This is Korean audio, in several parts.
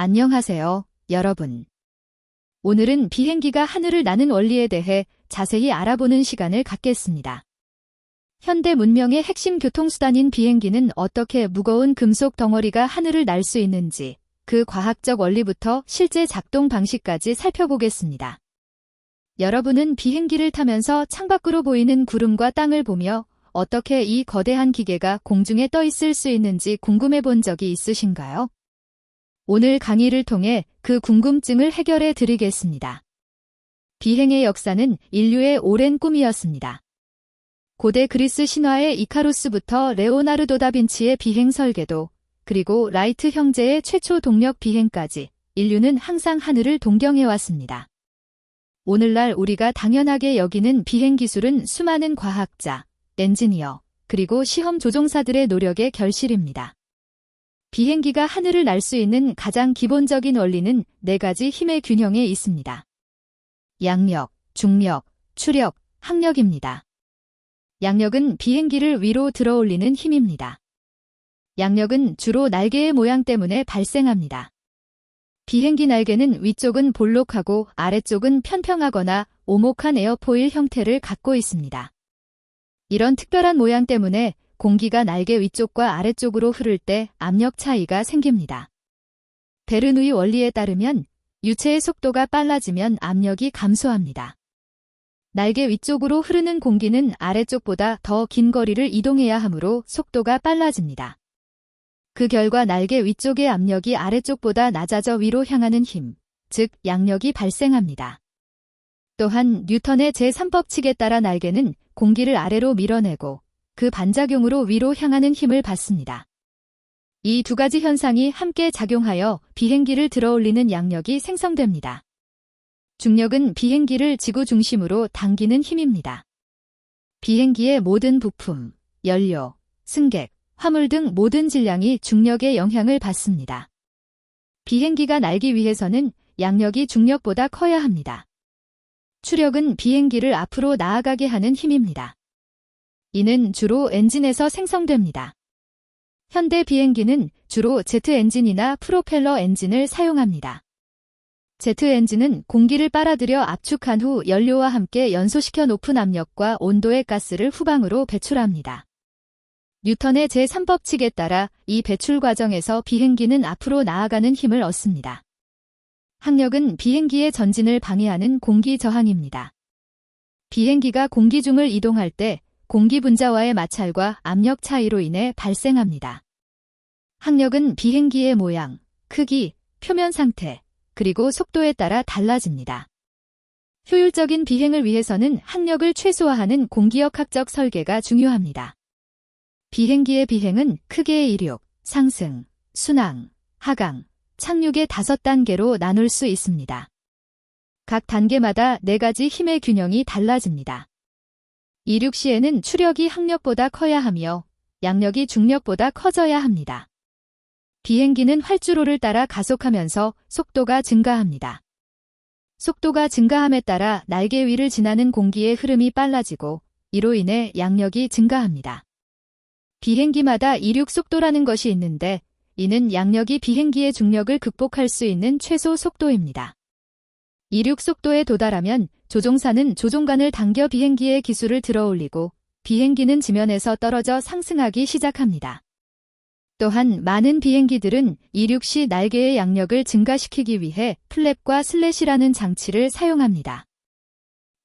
안녕하세요, 여러분. 오늘은 비행기가 하늘을 나는 원리에 대해 자세히 알아보는 시간을 갖겠습니다. 현대 문명의 핵심 교통수단인 비행기는 어떻게 무거운 금속 덩어리가 하늘을 날 수 있는지, 그 과학적 원리부터 실제 작동 방식까지 살펴보겠습니다. 여러분은 비행기를 타면서 창밖으로 보이는 구름과 땅을 보며 어떻게 이 거대한 기계가 공중에 떠 있을 수 있는지 궁금해 본 적이 있으신가요? 오늘 강의를 통해 그 궁금증을 해결해 드리겠습니다. 비행의 역사는 인류의 오랜 꿈이었습니다. 고대 그리스 신화의 이카루스부터 레오나르도 다빈치의 비행 설계도, 그리고 라이트 형제의 최초 동력 비행까지 인류는 항상 하늘을 동경해왔습니다. 오늘날 우리가 당연하게 여기는 비행 기술은 수많은 과학자, 엔지니어, 그리고 시험 조종사들의 노력의 결실입니다. 비행기가 하늘을 날 수 있는 가장 기본적인 원리는 4가지 힘의 균형에 있습니다. 양력, 중력, 추력, 항력입니다. 양력은 비행기를 위로 들어올리는 힘입니다. 양력은 주로 날개의 모양 때문에 발생합니다. 비행기 날개는 위쪽은 볼록하고 아래쪽은 편평하거나 오목한 에어포일 형태를 갖고 있습니다. 이런 특별한 모양 때문에 공기가 날개 위쪽과 아래쪽으로 흐를 때 압력 차이가 생깁니다. 베르누이 원리에 따르면 유체의 속도가 빨라지면 압력이 감소합니다. 날개 위쪽으로 흐르는 공기는 아래쪽보다 더 긴 거리를 이동해야 하므로 속도가 빨라집니다. 그 결과 날개 위쪽의 압력이 아래쪽보다 낮아져 위로 향하는 힘, 즉 양력이 발생합니다. 또한 뉴턴의 제3법칙에 따라 날개는 공기를 아래로 밀어내고 그 반작용으로 위로 향하는 힘을 받습니다. 이 2가지 현상이 함께 작용하여 비행기를 들어올리는 양력이 생성됩니다. 중력은 비행기를 지구 중심으로 당기는 힘입니다. 비행기의 모든 부품, 연료, 승객, 화물 등 모든 질량이 중력의 영향을 받습니다. 비행기가 날기 위해서는 양력이 중력보다 커야 합니다. 추력은 비행기를 앞으로 나아가게 하는 힘입니다. 이는 주로 엔진에서 생성됩니다. 현대 비행기는 주로 제트 엔진이나 프로펠러 엔진을 사용합니다. 제트 엔진은 공기를 빨아들여 압축한 후 연료와 함께 연소시켜 높은 압력과 온도의 가스를 후방으로 배출합니다. 뉴턴의 제3법칙에 따라 이 배출 과정에서 비행기는 앞으로 나아가는 힘을 얻습니다. 항력은 비행기의 전진을 방해하는 공기 저항입니다. 비행기가 공기 중을 이동할 때 공기 분자와의 마찰과 압력 차이로 인해 발생합니다. 항력은 비행기의 모양, 크기, 표면 상태, 그리고 속도에 따라 달라집니다. 효율적인 비행을 위해서는 항력을 최소화하는 공기역학적 설계가 중요합니다. 비행기의 비행은 크게 이륙, 상승, 순항, 하강, 착륙의 5단계로 나눌 수 있습니다. 각 단계마다 4가지 힘의 균형이 달라집니다. 이륙 시에는 추력이 항력보다 커야 하며 양력이 중력보다 커져야 합니다. 비행기는 활주로를 따라 가속하면서 속도가 증가합니다. 속도가 증가함에 따라 날개 위를 지나는 공기의 흐름이 빨라지고 이로 인해 양력이 증가합니다. 비행기마다 이륙 속도라는 것이 있는데 이는 양력이 비행기의 중력을 극복할 수 있는 최소 속도입니다. 이륙 속도에 도달하면 조종사는 조종관을 당겨 비행기의 기수를 들어올리고 비행기는 지면에서 떨어져 상승하기 시작합니다. 또한 많은 비행기들은 이륙 시 날개의 양력을 증가시키기 위해 플랩과 슬랫이라는 장치를 사용합니다.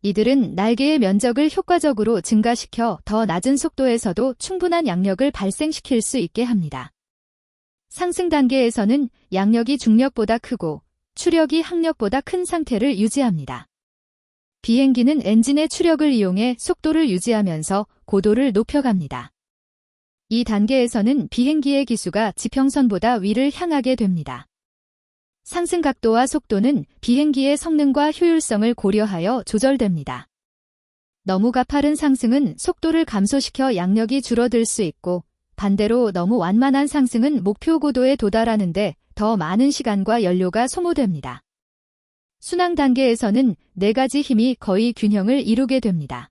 이들은 날개의 면적을 효과적으로 증가시켜 더 낮은 속도에서도 충분한 양력을 발생시킬 수 있게 합니다. 상승 단계에서는 양력이 중력보다 크고 추력이 항력보다 큰 상태를 유지합니다. 비행기는 엔진의 추력을 이용해 속도를 유지하면서 고도를 높여갑니다. 이 단계에서는 비행기의 기수가 지평선보다 위를 향하게 됩니다. 상승 각도와 속도는 비행기의 성능과 효율성을 고려하여 조절됩니다. 너무 가파른 상승은 속도를 감소시켜 양력이 줄어들 수 있고 반대로 너무 완만한 상승은 목표 고도에 도달하는데 더 많은 시간과 연료가 소모됩니다. 순항 단계에서는 4가지 힘이 거의 균형을 이루게 됩니다.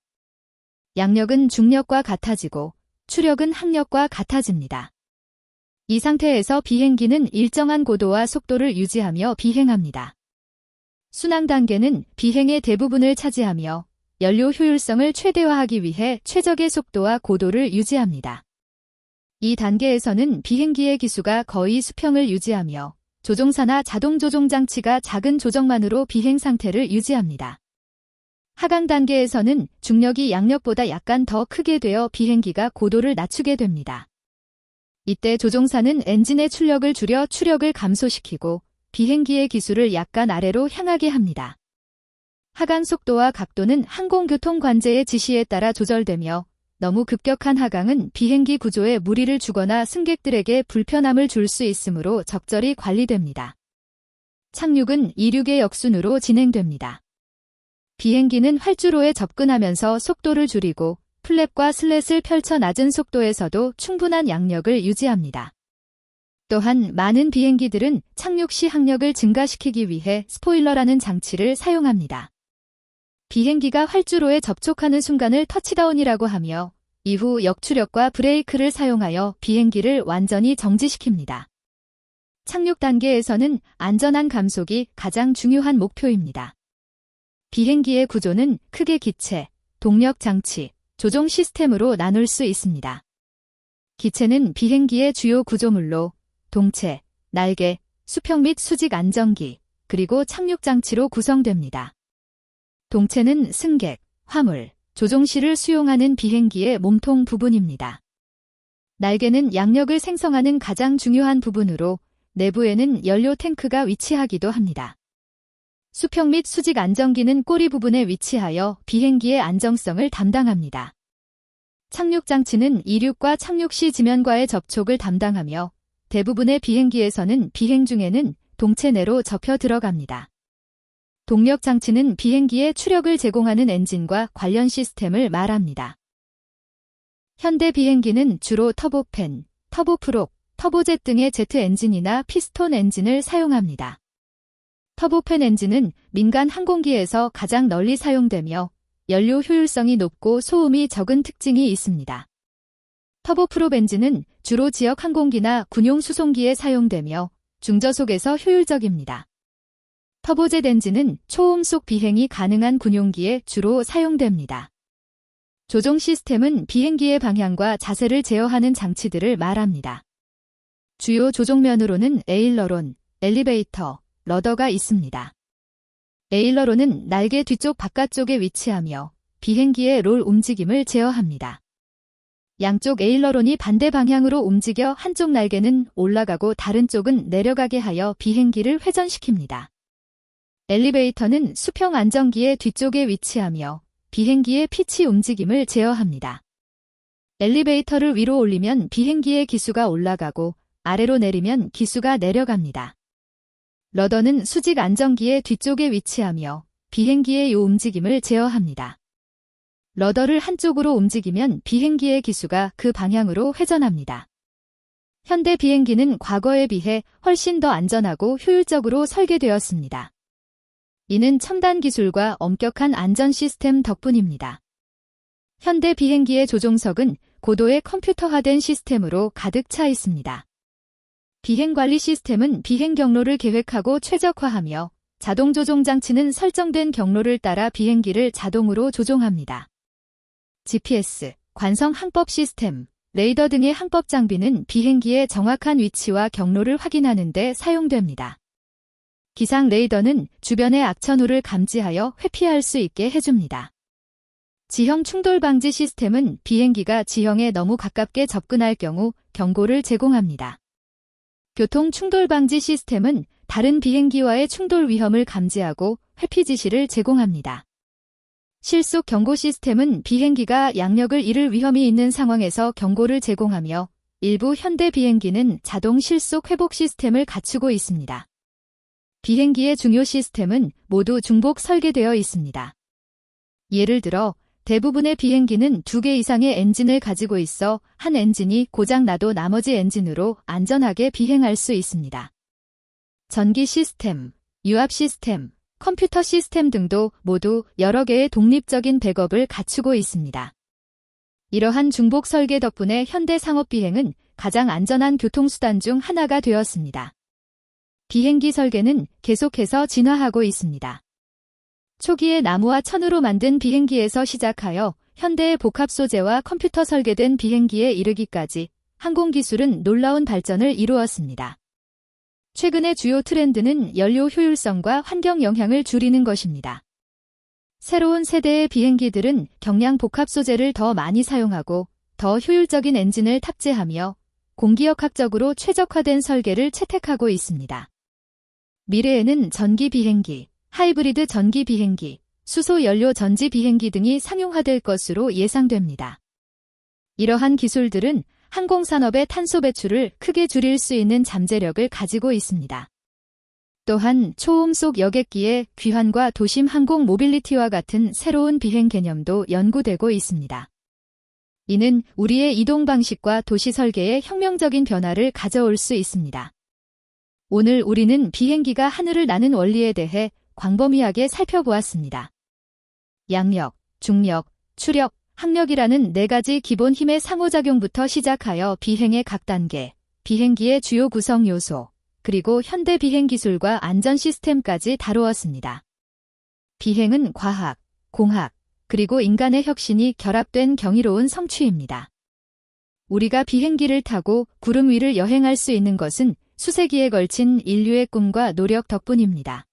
양력은 중력과 같아지고 추력은 항력과 같아집니다. 이 상태에서 비행기는 일정한 고도와 속도를 유지하며 비행합니다. 순항 단계는 비행의 대부분을 차지하며 연료 효율성을 최대화하기 위해 최적의 속도와 고도를 유지합니다. 이 단계에서는 비행기의 기수가 거의 수평을 유지하며 조종사나 자동 조종 장치가 작은 조정만으로 비행 상태를 유지합니다. 하강 단계에서는 중력이 양력보다 약간 더 크게 되어 비행기가 고도를 낮추게 됩니다. 이때 조종사는 엔진의 출력을 줄여 추력을 감소시키고 비행기의 기수를 약간 아래로 향하게 합니다. 하강 속도와 각도는 항공교통 관제의 지시에 따라 조절되며 너무 급격한 하강은 비행기 구조에 무리를 주거나 승객들에게 불편함을 줄 수 있으므로 적절히 관리됩니다. 착륙은 이륙의 역순으로 진행됩니다. 비행기는 활주로에 접근하면서 속도를 줄이고 플랩과 슬랫을 펼쳐 낮은 속도에서도 충분한 양력을 유지합니다. 또한 많은 비행기들은 착륙 시 항력을 증가시키기 위해 스포일러라는 장치를 사용합니다. 비행기가 활주로에 접촉하는 순간을 터치다운이라고 하며 이후 역추력과 브레이크를 사용하여 비행기를 완전히 정지시킵니다. 착륙 단계에서는 안전한 감속이 가장 중요한 목표입니다. 비행기의 구조는 크게 기체, 동력 장치, 조종 시스템으로 나눌 수 있습니다. 기체는 비행기의 주요 구조물로 동체, 날개, 수평 및 수직 안정기, 그리고 착륙 장치로 구성됩니다. 동체는 승객, 화물, 조종실을 수용하는 비행기의 몸통 부분입니다. 날개는 양력을 생성하는 가장 중요한 부분으로 내부에는 연료 탱크가 위치하기도 합니다. 수평 및 수직 안정기는 꼬리 부분에 위치하여 비행기의 안정성을 담당합니다. 착륙 장치는 이륙과 착륙 시 지면과의 접촉을 담당하며 대부분의 비행기에서는 비행 중에는 동체 내로 접혀 들어갑니다. 동력 장치는 비행기에 추력을 제공하는 엔진과 관련 시스템을 말합니다. 현대 비행기는 주로 터보팬, 터보프롭, 터보젯 등의 제트 엔진이나 피스톤 엔진을 사용합니다. 터보팬 엔진은 민간 항공기에서 가장 널리 사용되며 연료 효율성이 높고 소음이 적은 특징이 있습니다. 터보프롭 엔진은 주로 지역 항공기나 군용 수송기에 사용되며 중저속에서 효율적입니다. 터보젯 엔진은 초음속 비행이 가능한 군용기에 주로 사용됩니다. 조종 시스템은 비행기의 방향과 자세를 제어하는 장치들을 말합니다. 주요 조종면으로는 에일러론, 엘리베이터, 러더가 있습니다. 에일러론은 날개 뒤쪽 바깥쪽에 위치하며 비행기의 롤 움직임을 제어합니다. 양쪽 에일러론이 반대 방향으로 움직여 한쪽 날개는 올라가고 다른 쪽은 내려가게 하여 비행기를 회전시킵니다. 엘리베이터는 수평 안정기의 뒤쪽에 위치하며 비행기의 피치 움직임을 제어합니다. 엘리베이터를 위로 올리면 비행기의 기수가 올라가고 아래로 내리면 기수가 내려갑니다. 러더는 수직 안정기의 뒤쪽에 위치하며 비행기의 요 움직임을 제어합니다. 러더를 한쪽으로 움직이면 비행기의 기수가 그 방향으로 회전합니다. 현대 비행기는 과거에 비해 훨씬 더 안전하고 효율적으로 설계되었습니다. 이는 첨단 기술과 엄격한 안전 시스템 덕분입니다. 현대 비행기의 조종석은 고도의 컴퓨터화된 시스템으로 가득 차 있습니다. 비행관리 시스템은 비행 경로를 계획하고 최적화하며 자동 조종 장치는 설정된 경로를 따라 비행기를 자동으로 조종합니다. GPS, 관성 항법 시스템, 레이더 등의 항법 장비는 비행기의 정확한 위치와 경로를 확인하는 데 사용됩니다. 기상 레이더는 주변의 악천후를 감지하여 회피할 수 있게 해줍니다. 지형 충돌 방지 시스템은 비행기가 지형에 너무 가깝게 접근할 경우 경고를 제공합니다. 교통 충돌 방지 시스템은 다른 비행기와의 충돌 위험을 감지하고 회피 지시를 제공합니다. 실속 경고 시스템은 비행기가 양력을 잃을 위험이 있는 상황에서 경고를 제공하며 일부 현대 비행기는 자동 실속 회복 시스템을 갖추고 있습니다. 비행기의 중요 시스템은 모두 중복 설계되어 있습니다. 예를 들어 대부분의 비행기는 2개 이상의 엔진을 가지고 있어 한 엔진이 고장나도 나머지 엔진으로 안전하게 비행할 수 있습니다. 전기 시스템, 유압 시스템, 컴퓨터 시스템 등도 모두 여러 개의 독립적인 백업을 갖추고 있습니다. 이러한 중복 설계 덕분에 현대 상업 비행은 가장 안전한 교통수단 중 하나가 되었습니다. 비행기 설계는 계속해서 진화하고 있습니다. 초기에 나무와 천으로 만든 비행기에서 시작하여 현대의 복합 소재와 컴퓨터 설계된 비행기에 이르기까지 항공기술은 놀라운 발전을 이루었습니다. 최근의 주요 트렌드는 연료 효율성과 환경 영향을 줄이는 것입니다. 새로운 세대의 비행기들은 경량 복합 소재를 더 많이 사용하고 더 효율적인 엔진을 탑재하며 공기역학적으로 최적화된 설계를 채택하고 있습니다. 미래에는 전기 비행기, 하이브리드 전기 비행기, 수소 연료 전지 비행기 등이 상용화될 것으로 예상됩니다. 이러한 기술들은 항공산업의 탄소 배출을 크게 줄일 수 있는 잠재력을 가지고 있습니다. 또한 초음속 여객기의 귀환과 도심 항공 모빌리티와 같은 새로운 비행 개념도 연구되고 있습니다. 이는 우리의 이동 방식과 도시 설계에 혁명적인 변화를 가져올 수 있습니다. 오늘 우리는 비행기가 하늘을 나는 원리에 대해 광범위하게 살펴보았습니다. 양력, 중력, 추력, 항력이라는 4가지 기본 힘의 상호작용부터 시작하여 비행의 각 단계, 비행기의 주요 구성 요소, 그리고 현대 비행 기술과 안전 시스템까지 다루었습니다. 비행은 과학, 공학, 그리고 인간의 혁신이 결합된 경이로운 성취입니다. 우리가 비행기를 타고 구름 위를 여행할 수 있는 것은 수세기에 걸친 인류의 꿈과 노력 덕분입니다.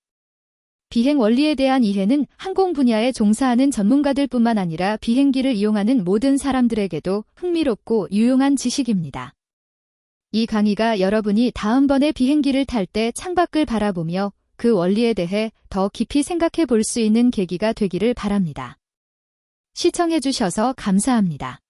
비행 원리에 대한 이해는 항공 분야에 종사하는 전문가들뿐만 아니라 비행기를 이용하는 모든 사람들에게도 흥미롭고 유용한 지식입니다. 이 강의가 여러분이 다음번에 비행기를 탈 때 창밖을 바라보며 그 원리에 대해 더 깊이 생각해 볼 수 있는 계기가 되기를 바랍니다. 시청해 주셔서 감사합니다.